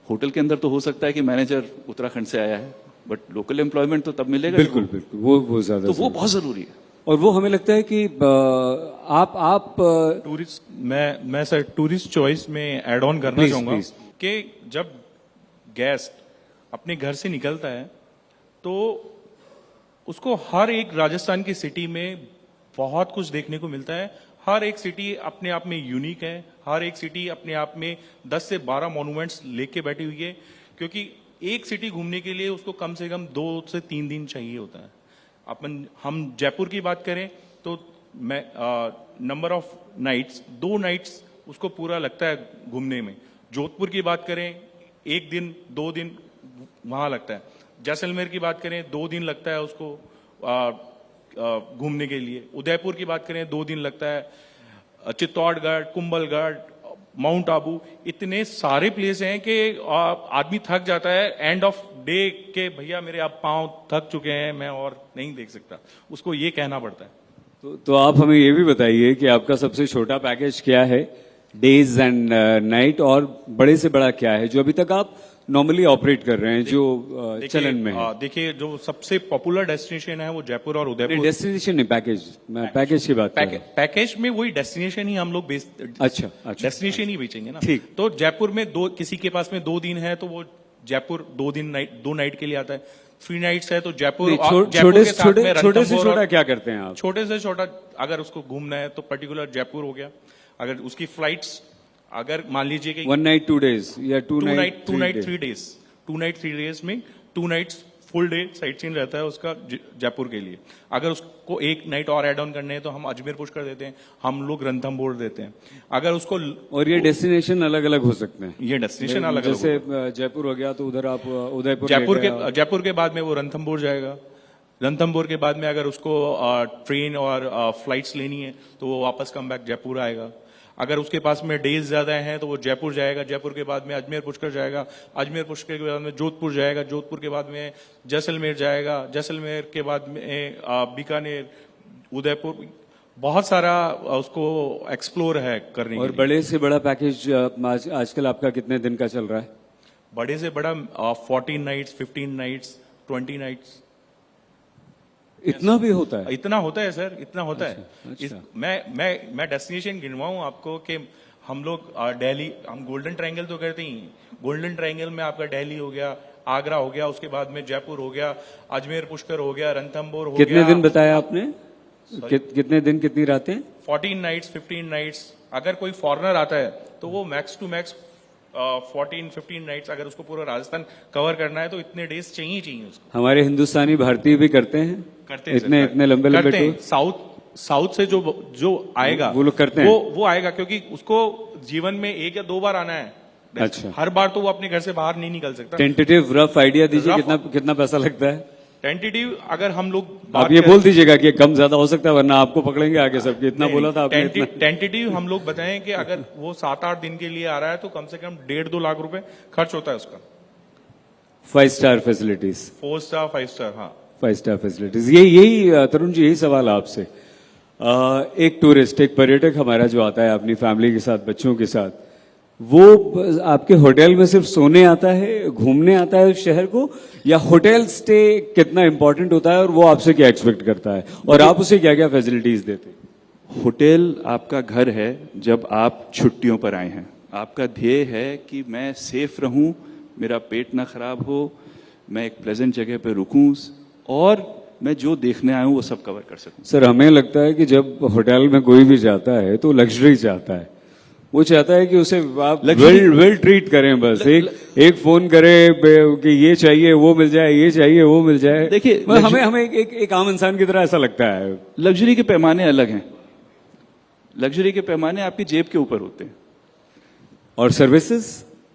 होटल के अंदर तो हो सकता है कि मैनेजर उत्तराखंड से आया है, बट लोकल एम्प्लॉयमेंट तो तब मिलेगा।
बिल्कुल बिल्कुल, वो ज्यादा,
तो वो बहुत जरूरी है।
और वो हमें लगता है कि आप
टूरिस्ट, मैं सर टूरिस्ट चॉइस में ऐड ऑन करना
Please,
चाहूंगा
please.
कि जब गेस्ट अपने घर से निकलता है तो उसको हर एक राजस्थान की सिटी में बहुत कुछ देखने को मिलता है। हर एक सिटी अपने आप में यूनिक है, हर एक सिटी अपने आप में 10 से 12 मॉन्यूमेंट्स लेके बैठी हुई है, क्योंकि एक सिटी घूमने के लिए उसको कम से कम 2 से 3 दिन चाहिए होता है। हम जयपुर की बात करें तो मैं नंबर ऑफ नाइट्स, 2 नाइट्स उसको पूरा लगता है घूमने में। जोधपुर की बात करें 1 दिन 2 दिन वहां लगता है। जैसलमेर की बात करें 2 दिन लगता है उसको घूमने के लिए। उदयपुर की बात करें 2 दिन लगता है। चित्तौड़गढ़, कुंभलगढ़, माउंट आबू, इतने सारे प्लेस हैं कि आदमी थक जाता है एंड ऑफ डे के, भैया मेरे आप पांव थक चुके हैं, मैं और नहीं देख सकता, उसको ये कहना पड़ता है।
तो आप हमें ये भी बताइए कि आपका सबसे छोटा पैकेज क्या है, डेज एंड नाइट, और बड़े से बड़ा क्या है जो अभी तक आप नॉर्मली ऑपरेट कर रहे हैं, जो चलन में है?
देखिए, जो सबसे पॉपुलर डेस्टिनेशन है वो जयपुर और उदयपुर।
डेस्टिनेशन नहीं, पैकेज, मैं पैकेज की बात कर रहा हूं।
पैकेज में वही डेस्टिनेशन ही हम लोग
अच्छा,
डेस्टिनेशन ही बेचेंगे ना।
ठीक।
तो जयपुर में किसी के पास में 2 दिन है तो वो जयपुर 2 नाइट के लिए आता है। 3 नाइट्स है तो जयपुर
छोटे से छोटा क्या करते हैं आप?
छोटे से छोटा अगर उसको घूमना है तो पर्टिकुलर जयपुर हो गया। अगर उसकी फ्लाइट्स, अगर मान लीजिए कि
1 नाइट 2 डेज या 2 नाइट
3 डेज, 2 नाइट 3 डेज में 2 nights full day sight seen रहता है उसका जयपुर के लिए। अगर उसको 1 नाइट और ऐड ऑन करने हैं तो हम अजमेर पुश कर देते हैं, हम लोग रणथंभौर देते हैं। अगर उसको, और
ये डेस्टिनेशन अलग अलग हो सकते हैं,
ये डेस्टिनेशन अलग अलग,
जैसे जयपुर हो गया तो उधर आप उदयपुर,
जयपुर के बाद में वो रणथंभौर जाएगा। रणथंभौर के बाद में अगर उसको ट्रेन और फ्लाइट्स लेनी है तो वो वापस कम बैक जयपुर आएगा। अगर उसके पास में डेज ज्यादा हैं तो वो जयपुर जाएगा, जयपुर के बाद में अजमेर पुष्कर जाएगा, अजमेर पुष्कर के बाद में जोधपुर जाएगा, जोधपुर के बाद में जैसलमेर जाएगा, जैसलमेर के बाद में बीकानेर, उदयपुर, बहुत सारा उसको एक्सप्लोर है करने के
और
लिए।
बड़े से बड़ा पैकेज आजकल आपका कितने दिन का चल रहा है?
बड़े से बड़ा 14 नाइट्स, 15 नाइट्स, 20 नाइट्स,
इतना भी होता है?
इतना होता है सर, इतना होता है।
अच्छा।
मैं डेस्टिनेशन गिनवाऊं आपको कि हम लोग दिल्ली, हम गोल्डन ट्रायंगल तो करते ही हैं। गोल्डन ट्रायंगल में आपका दिल्ली हो गया, आगरा हो गया, उसके बाद में जयपुर हो गया, अजमेर पुष्कर हो गया, रणथंबोर हो गया।
कितने दिन बताया आपने? कितने दिन कितनी रातें?
14 नाइट्स, 15 नाइट्स। अगर कोई फॉरेनर आता है तो वो मैक्स टू मैक्स 14-15 नाइट्स, अगर उसको पूरा राजस्थान कवर करना है तो इतने डेज चाहिए उसको।
हमारे हिंदुस्तानी भारतीय भी करते हैं?
करते हैं
इतने
सर,
इतने लंबे लंबे
करते हैं।
टूर?
साउथ से जो आएगा
वो लोग करते हैं?
वो आएगा, क्योंकि उसको जीवन में 1 या 2 बार आना है।
अच्छा।
हर बार तो वो अपने घर से बाहर नहीं निकल सकता।
टेंटेटिव रफ आइडिया दीजिए,
Rough-
कितना पैसा लगता है?
टेंटेटिव अगर हम लोग
आप ये बोल दीजिएगा कि कम ज्यादा हो सकता है, वरना आपको पकड़ेंगे आगे सबके। इतना बोला था आपने? इतना?
टेंटेटिव हम लोग बताएं कि अगर वो 7-8 दिन के लिए आ रहा है तो कम से कम 1.5-2 लाख रुपए खर्च होता है उसका।
5 स्टार फैसिलिटीज?
4 स्टार, 5 स्टार, हाँ।
5 स्टार फैसिलिटीज। यही तरुण जी, यही सवाल आपसे। एक टूरिस्ट, एक पर्यटक हमारा जो आता है अपनी फैमिली के साथ, बच्चों के साथ, वो आपके होटल में सिर्फ सोने आता है, घूमने आता है उस शहर को, या होटल स्टे कितना इंपॉर्टेंट होता है और वो आपसे क्या एक्सपेक्ट करता है, और आप उसे क्या क्या फैसिलिटीज देते हैं?
होटल आपका घर है जब आप छुट्टियों पर आए हैं। आपका ध्येय है कि मैं सेफ रहूं, मेरा पेट ना खराब हो, मैं एक प्लेजेंट जगह पे रुकूं और मैं जो देखने आया हूं वो सब कवर कर सकूं।
सर, हमें लगता है कि जब होटल में कोई भी जाता है तो लग्जरी चाहता है। वो चाहता है कि उसे आप वेल ट्रीट करें, बस एक फोन करें कि ये चाहिए वो मिल जाए, ये चाहिए वो मिल जाए।
देखिए,
हमें एक आम इंसान की तरह ऐसा लगता है।
लग्जरी के पैमाने अलग हैं। लग्जरी के पैमाने आपकी जेब के ऊपर होते हैं।
और सर्विसेज?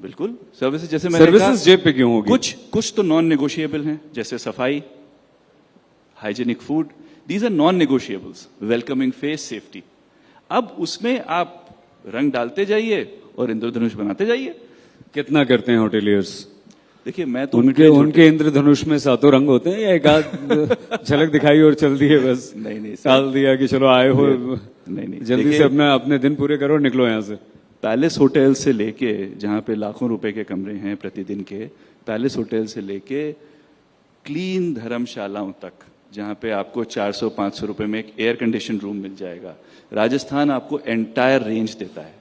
बिल्कुल, सर्विसेज जैसे मैंने
सर्विसेज जेब पे क्यों होगी?
कुछ तो नॉन नेगोशिएबल हैं, जैसे सफाई, hygienic food, these are non negotiables. Welcoming face, safety. अब उसमें आप रंग डालते जाइए और इंद्रधनुष बनाते जाइए।
कितना करते हैं होटेलियर्स?
देखिए, मैं तो
उनके इंद्रधनुष में 7 रंग होते हैं, या एक आध झलक दिखाई और चल दी है बस?
नहीं
डाल दिया कि चलो आए हो,
नहीं,
जल्दी से अपने दिन पूरे करो, निकलो यहाँ से।
पैलेस होटल से लेके, जहां पे लाखों रुपए के कमरे हैं प्रतिदिन के, पैलेस होटल से लेके क्लीन धर्मशालाओं तक, जहां पे आपको 400-500 रुपए में एक एयर कंडीशन रूम मिल जाएगा, राजस्थान आपको एंटायर रेंज देता है।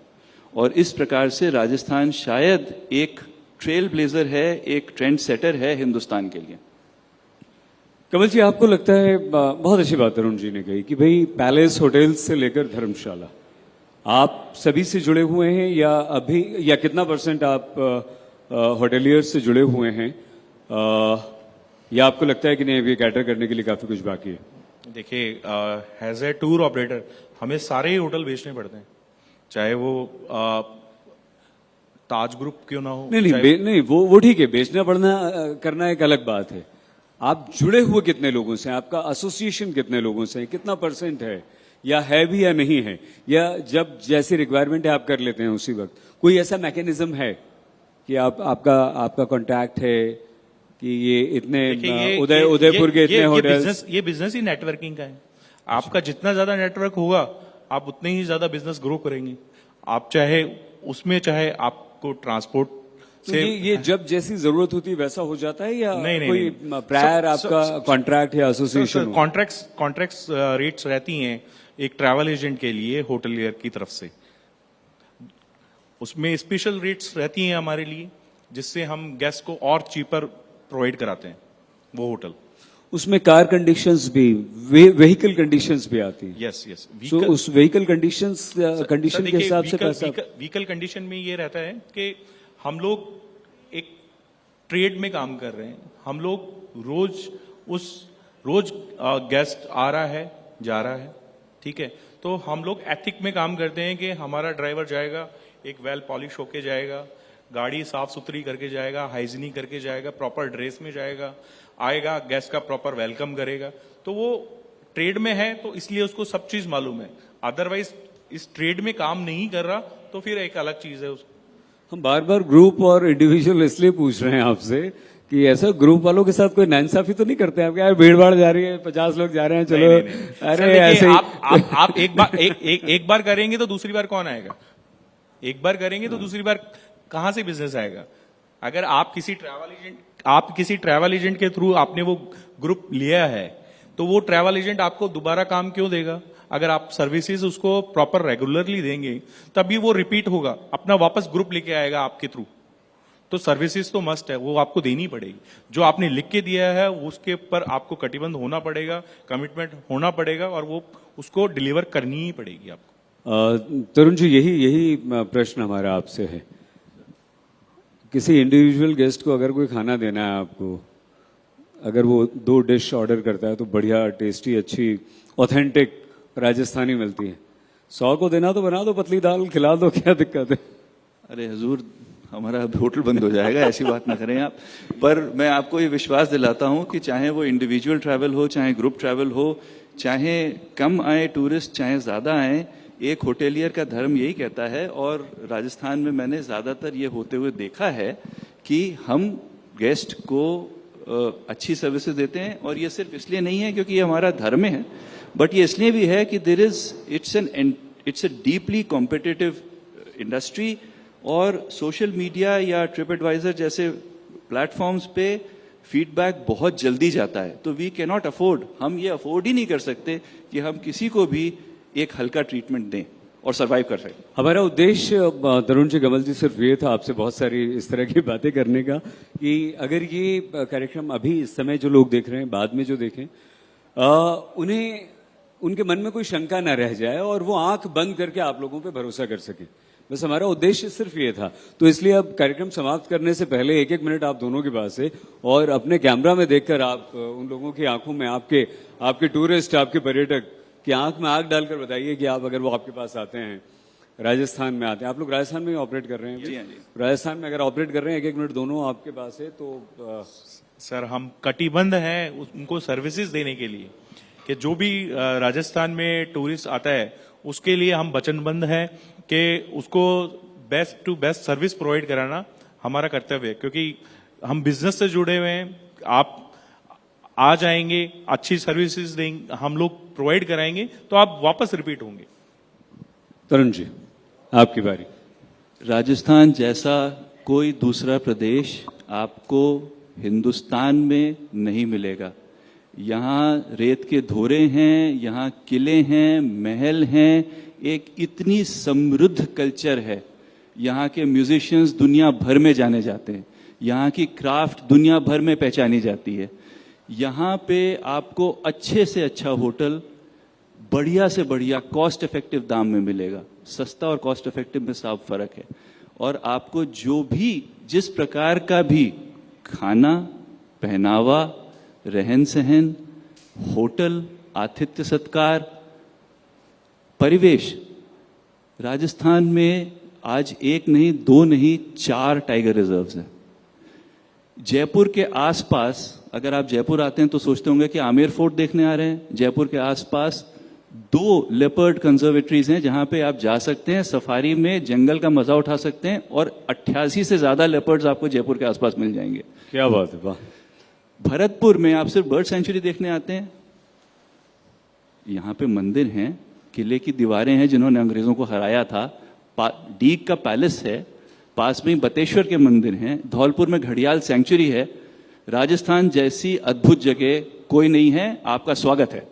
और इस प्रकार से राजस्थान शायद एक ट्रेल ब्लेजर है, एक ट्रेंड सेटर है हिंदुस्तान के लिए।
कमल जी, आपको लगता है, बहुत अच्छी बात अरुण जी ने कही कि भाई पैलेस होटल्स से लेकर धर्मशाला, आप सभी से जुड़े हुए हैं, या कितना % आप होटेलियर्स से जुड़े हुए हैं, या आपको लगता है कि नहीं, अभी कैटर करने के लिए काफी कुछ बाकी है?
देखिए, एज ए टूर ऑपरेटर हमें सारे ही होटल बेचने पड़ते हैं, चाहे वो ताज ग्रुप क्यों ना हो।
नहीं, वो ठीक है, बेचना पड़ना करना एक अलग बात है। आप जुड़े हुए कितने लोगों से, आपका एसोसिएशन कितने लोगों से, कितना % है, या है भी या नहीं है, या जब जैसी रिक्वायरमेंट है आप कर लेते हैं उसी वक्त? कोई ऐसा मैकेनिज्म है कि आपका कॉन्टैक्ट है कि ये इतने उदयपुर के इतने होटल्स?
ये बिजनेस ही नेटवर्किंग का है। आपका जितना ज्यादा नेटवर्क होगा, आप उतने ही ज्यादा बिजनेस ग्रो करेंगे। आप चाहे आपको ट्रांसपोर्ट से
ये जब जैसी जरूरत होती है वैसा हो जाता है, या
नहीं,
कोई प्रायर आपका कॉन्ट्रैक्ट या एसोसिएशन?
कॉन्ट्रैक्ट्स रेट्स रहती हैं एक ट्रैवल एजेंट के लिए होटलियर की तरफ से। उसमें स्पेशल रेट्स रहती हैं हमारे लिए, जिससे हम गेस्ट को और चीपर प्रोवाइड कराते हैं वो होटल।
उसमें कार कंडीशंस भी, व्हीकल कंडीशंस भी आती है?
यस।
So, उस व्हीकल कंडीशन के हिसाब से पैसा?
व्हीकल कंडीशन में ये रहता है कि हम लोग एक ट्रेड में काम कर रहे हैं। हम लोग रोज गेस्ट आ रहा है, जा रहा है, ठीक है, तो हम लोग एथिक में काम करते हैं कि हमारा ड्राइवर जाएगा, एक वेल पॉलिश होके जाएगा, गाड़ी साफ सुथरी करके जाएगा, हाइजीनिक करके जाएगा, प्रॉपर ड्रेस में जाएगा, आएगा, गेस्ट का प्रॉपर वेलकम करेगा। तो वो ट्रेड में है तो इसलिए उसको सब चीज मालूम है। अदरवाइज इस ट्रेड में काम नहीं कर रहा तो फिर एक अलग चीज है उसको।
हम बार बार ग्रुप और इंडिविजुअल इसलिए पूछ रहे हैं आपसे कि ऐसा ग्रुप वालों के साथ कोई नाइंसाफी तो नहीं करते आप? यार भीड़ भाड़ जा रही है, 50 लोग जा रहे हैं, चलो
नहीं, नहीं, नहीं। सर,
अरे
देखिए,
ऐसे ही
आप एक बार करेंगे तो दूसरी बार कौन आएगा? एक बार करेंगे तो दूसरी बार कहां से बिजनेस आएगा? अगर आप किसी ट्रैवल एजेंट के थ्रू आपने वो ग्रुप लिया है तो वो ट्रैवल एजेंट आपको दोबारा काम क्यों देगा? अगर आप सर्विसेज उसको प्रॉपर रेगुलरली देंगे तभी वो रिपीट होगा, अपना वापस ग्रुप लेके आएगा आपके थ्रू। तो सर्विसेज तो मस्ट है, वो आपको देनी पड़ेगी। जो आपने लिख के दिया है उसके ऊपर आपको कटिबंध होना पड़ेगा, कमिटमेंट होना पड़ेगा और वो उसको डिलीवर करनी ही पड़ेगी आपको।
तरुण जी, यही प्रश्न हमारा आपसे है। किसी इंडिविजुअल गेस्ट को अगर कोई खाना देना है आपको, अगर वो 2 डिश ऑर्डर करता है तो बढ़िया, टेस्टी, अच्छी, ऑथेंटिक राजस्थानी मिलती है। 100 को देना तो बना दो पतली दाल, खिला दो, क्या दिक्कत है?
अरे हुजूर, हमारा अब होटल बंद हो जाएगा, ऐसी बात ना करें आप। पर मैं आपको ये विश्वास दिलाता हूं कि चाहे वो इंडिविजुअल ट्रैवल हो, चाहे ग्रुप ट्रैवल हो, चाहे कम आए टूरिस्ट, चाहे ज्यादा आए, एक होटेलियर का धर्म यही कहता है। और राजस्थान में मैंने ज्यादातर ये होते हुए देखा है कि हम गेस्ट को अच्छी सर्विसेज देते हैं। और ये सिर्फ इसलिए नहीं है क्योंकि ये हमारा धर्म है, बट ये इसलिए भी है कि it's a deeply competitive industry. और सोशल मीडिया या ट्रिप एडवाइजर जैसे प्लेटफॉर्म्स पे फीडबैक बहुत जल्दी जाता है। तो वी कैन नॉट अफोर्ड, हम ये अफोर्ड ही नहीं कर सकते कि हम किसी को भी एक हल्का ट्रीटमेंट दें और सरवाइव कर सकें।
हमारा उद्देश्य तरुण जी, कमल जी, सिर्फ ये था आपसे बहुत सारी इस तरह की बातें करने का कि अगर ये कार्यक्रम अभी इस समय जो लोग देख रहे हैं, बाद में जो देखें, उन्हें उनके मन में कोई शंका ना रह जाए और वो आंख बंद करके आप लोगों पे भरोसा कर सके। बस हमारा उद्देश्य सिर्फ ये था। तो इसलिए अब कार्यक्रम समाप्त करने से पहले 1-1 मिनट आप दोनों के पास है और अपने कैमरा में देखकर आप उन लोगों की आंखों में, आपके टूरिस्ट, आपके पर्यटक की आंख में आंख डालकर बताइए कि आप, अगर वो आपके पास आते हैं, राजस्थान में आते हैं, आप लोग राजस्थान में ही ऑपरेट कर रहे हैं?
जी हाँ जी।
राजस्थान में अगर ऑपरेट कर रहे हैं, 1-1 मिनट दोनों आपके पास है तो
सर, हम कटिबंध हैं उनको सर्विसेज देने के लिए कि जो भी राजस्थान में टूरिस्ट आता है उसके लिए हम वचनबद्ध हैं कि उसको best to best service provide कराना हमारा कर्तव्य है। क्योंकि हम बिजनेस से जुड़े हुए हैं, आप आ जाएंगे, अच्छी सर्विसेज देंगे, हम लोग प्रोवाइड कराएंगे तो आप वापस रिपीट होंगे।
तरुण जी, आपकी बारी।
राजस्थान जैसा कोई दूसरा प्रदेश आपको हिंदुस्तान में नहीं मिलेगा। यहाँ रेत के धोरे हैं, यहाँ किले हैं, महल हैं, एक इतनी समृद्ध कल्चर है। यहाँ के म्यूजिशियंस दुनिया भर में जाने जाते हैं, यहाँ की क्राफ्ट दुनिया भर में पहचानी जाती है। यहाँ पे आपको अच्छे से अच्छा होटल बढ़िया से बढ़िया कॉस्ट इफेक्टिव दाम में मिलेगा। सस्ता और कॉस्ट इफेक्टिव में साफ फर्क है। और आपको जो भी, जिस प्रकार का भी खाना, पहनावा, रहन सहन, होटल, आतिथ्य सत्कार, परिवेश, राजस्थान में आज 1 नहीं, 2 नहीं, 4 टाइगर रिजर्व्स हैं। जयपुर के आसपास, अगर आप जयपुर आते हैं तो सोचते होंगे कि आमेर फोर्ट देखने आ रहे हैं। जयपुर के आसपास 2 लेपर्ड कंजर्वेटरीज हैं जहां पे आप जा सकते हैं, सफारी में जंगल का मजा उठा सकते हैं और 88 से ज्यादा लेपर्ड्स आपको जयपुर के आसपास मिल जाएंगे।
क्या बात है, वाह।
भरतपुर में आप सिर्फ बर्ड सेंचुरी देखने आते हैं, यहां पे मंदिर हैं, किले की दीवारें हैं जिन्होंने अंग्रेजों को हराया था, डीग का पैलेस है, पास में ही बतेश्वर के मंदिर हैं, धौलपुर में घड़ियाल सेंचुरी है। राजस्थान जैसी अद्भुत जगह कोई नहीं है। आपका स्वागत है।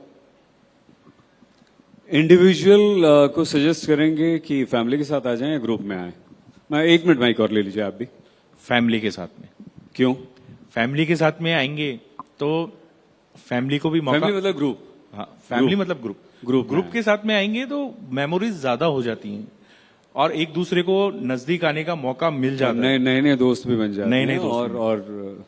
इंडिविजुअल को सजेस्ट करेंगे कि फैमिली के साथ आ जाएं या ग्रुप में आए? मैं 1 मिनट माइक और ले लीजिए आप भी।
फैमिली के साथ में।
क्यों?
फैमिली के साथ में आएंगे तो फैमिली को भी मौका,
फैमिली मतलब ग्रुप?
हाँ, फैमिली मतलब ग्रुप के साथ में आएंगे तो मेमोरीज ज्यादा हो जाती हैं और एक दूसरे को नजदीक आने का मौका मिल जाता है।
नए दोस्त भी बन जाते हैं।
नए दोस्त
और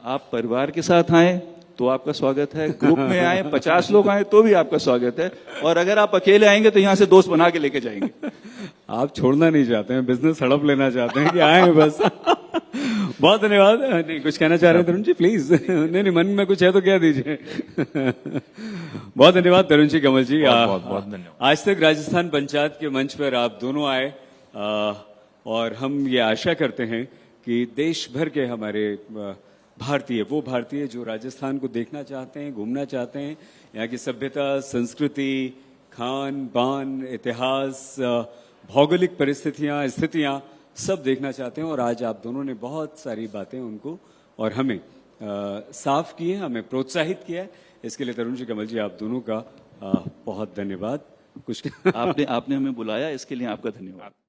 आप परिवार के साथ आए तो आपका स्वागत है, ग्रुप में आए, 50 लोग आए तो भी आपका स्वागत है, और अगर आप अकेले आएंगे तो यहां से दोस्त बना के लेके जाएंगे।
आप छोड़ना नहीं चाहते हैं, बिजनेस हड़प लेना चाहते हैं कि आए बस। बहुत धन्यवाद। नहीं कुछ कहना चाह रहे हैं तरुण जी प्लीज। नहीं नहीं मन में कुछ है तो कह दीजिए। बहुत धन्यवाद तरुण जी, कमल जी।
बहुत धन्यवाद।
आज तक राजस्थान पंचायत के मंच पर आप दोनों आए और हम ये आशा करते हैं कि देश भर के हमारे भारतीय, वो भारतीय जो राजस्थान को देखना चाहते हैं, घूमना चाहते हैं, यहाँ की सभ्यता, संस्कृति, खान पान, इतिहास, भौगोलिक परिस्थितियां, स्थितियां सब देखना चाहते हैं। और आज आप दोनों ने बहुत सारी बातें उनको और हमें साफ की है, हमें प्रोत्साहित किया है। इसके लिए तरुण जी, कमल जी, आप दोनों का बहुत धन्यवाद। कुछ
आपने हमें बुलाया, इसके लिए आपका धन्यवाद।